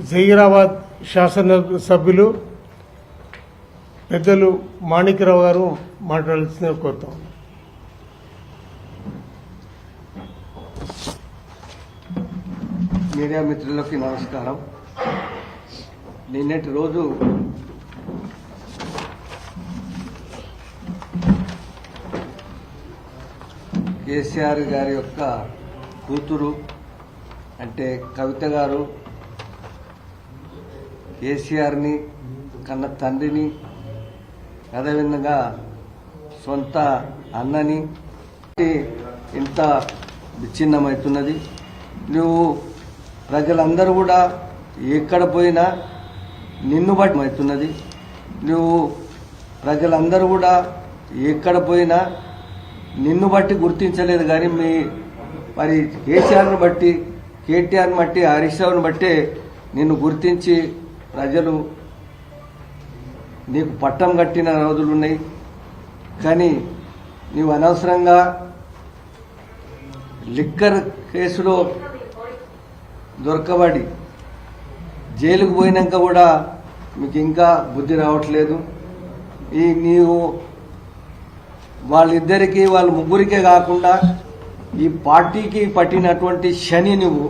జహీరాబాద్ శాసనసభ్యులు పెద్దలు మాణిక్యరావు గారు మాట్లాడాల్సిందిగా కోరుతాం. మీడియా మిత్రులకి నమస్కారం. నిన్నటి రోజు కేసీఆర్ గారి యొక్క కూతురు అంటే కవిత గారు కేసీఆర్ని కన్న తండ్రిని, అదేవిధంగా సొంత అన్నని ఇంత విచ్ఛిన్నమవుతున్నది. నువ్వు ప్రజలందరూ కూడా ఎక్కడ పోయినా నిన్ను బట్టి అవుతున్నది. నువ్వు ప్రజలందరూ కూడా ఎక్కడ పోయినా నిన్ను బట్టి గుర్తించలేదు, కానీ మరి కేసీఆర్ను బట్టి, కేటీఆర్ని బట్టి, హరీష్ రావుని బట్టి నిన్ను గుర్తించి ప్రజలు నీకు పట్టం కట్టిన రోజులున్నాయి. కానీ నీవు అనవసరంగా లిక్కర్ కేసులో దొరకబడి జైలుకు పోయినాక కూడా మీకు ఇంకా బుద్ధి రావట్లేదు. నీవు వాళ్ళ ముగ్గురికే కాకుండా ఈ పార్టీకి పట్టినటువంటి శని నువ్వు